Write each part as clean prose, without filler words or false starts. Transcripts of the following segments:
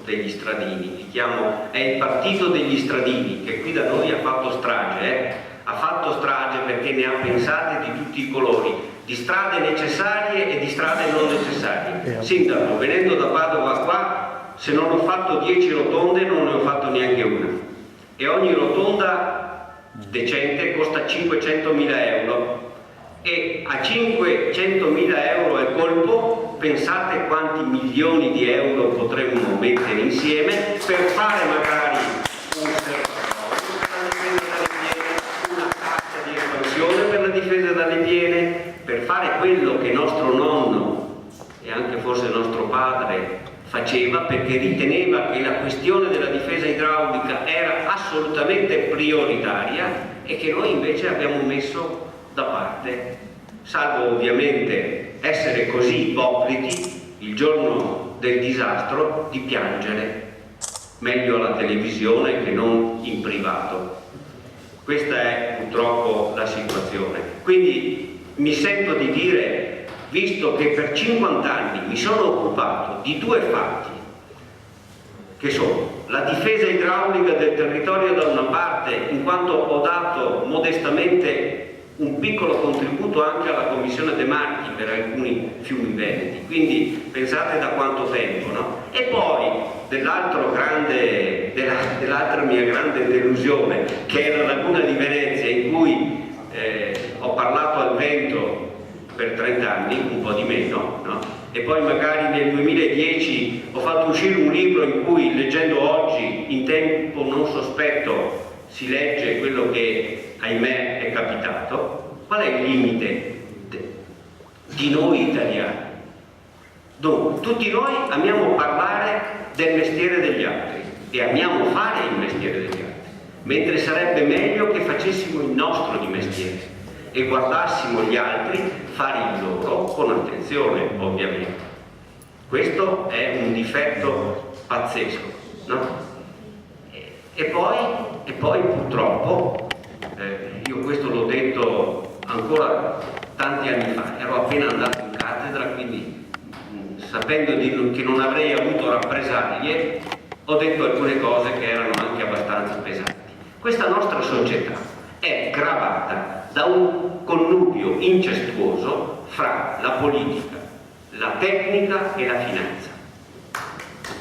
degli stradini, è il partito degli stradini, che qui da noi ha fatto strage, ha fatto strage perché ne ha pensate di tutti i colori, di strade necessarie e di strade non necessarie. Sindaco, venendo da Padova qua, se non ho fatto 10 rotonde non ne ho fatto neanche una, e ogni rotonda decente costa 500.000 euro, e a 500.000 euro al colpo pensate quanti milioni di euro potremmo mettere insieme per fare magari un serbatoio una cassa di espansione per la difesa dalle piene, per fare quello che nostro nonno e anche forse nostro padre faceva, perché riteneva che la questione della difesa idraulica era assolutamente prioritaria e che noi invece abbiamo messo da parte, salvo ovviamente essere così ipocriti il giorno del disastro di piangere, meglio alla televisione che non in privato. Questa è purtroppo la situazione. Quindi mi sento di dire, visto che per 50 anni mi sono occupato di due fatti, che sono la difesa idraulica del territorio da una parte, in quanto ho dato modestamente un piccolo contributo anche alla Commissione De Marchi per alcuni fiumi veneti, quindi pensate da quanto tempo, no? E poi dell'altra mia grande delusione, che è la Laguna di Venezia, in cui ho parlato al vento per 30 anni, un po' di meno, no? E poi magari nel 2010 ho fatto uscire un libro in cui, leggendo oggi, in tempo non sospetto, si legge quello che ahimè è capitato. Qual è il limite di noi italiani? Dunque, tutti noi amiamo parlare del mestiere degli altri e amiamo fare il mestiere degli altri, mentre sarebbe meglio che facessimo il nostro di mestiere e guardassimo gli altri fare il loro con attenzione, ovviamente. Questo è un difetto pazzesco, no? E poi purtroppo, io questo l'ho detto ancora tanti anni fa, ero appena andato in cattedra, quindi sapendo che non avrei avuto rappresaglie, ho detto alcune cose che erano anche abbastanza pesanti. Questa nostra società è gravata da un connubio incestuoso fra la politica, la tecnica e la finanza.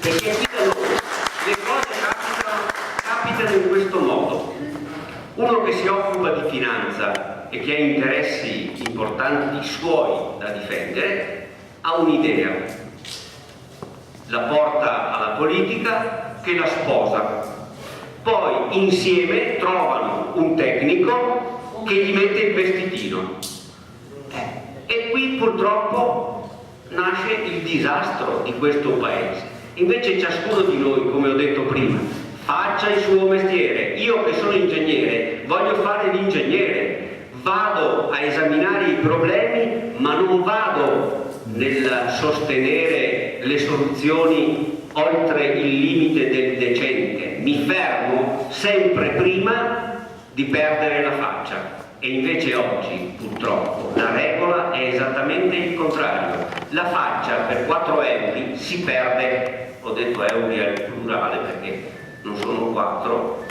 Perché qui da noi le cose capitano in questo modo. Uno che si occupa di finanza e che ha interessi importanti suoi da difendere ha un'idea, la porta alla politica che la sposa, poi insieme trovano un tecnico che gli mette il vestitino, e qui purtroppo nasce il disastro di questo paese. Invece ciascuno di noi, come ho detto prima, faccia il suo mestiere. Io che sono ingegnere voglio fare l'ingegnere, vado a esaminare i problemi, ma non vado nel sostenere le soluzioni oltre il limite del decente, mi fermo sempre prima di perdere la faccia. E invece oggi purtroppo la regola è esattamente il contrario, la faccia per 4 euro si perde, ho detto euro al plurale perché non sono 4,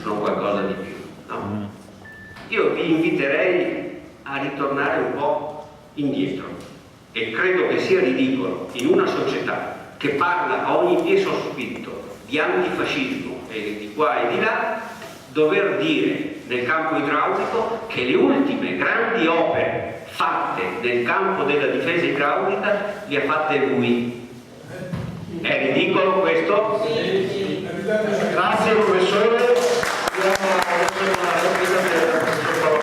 sono qualcosa di più, no? Io vi inviterei a ritornare un po' indietro, e credo che sia ridicolo in una società che parla a ogni piè sospitto di antifascismo e di qua e di là, dover dire nel campo idraulico che le ultime grandi opere fatte nel campo della difesa idraulica le ha fatte lui. È ridicolo questo? Grazie professore.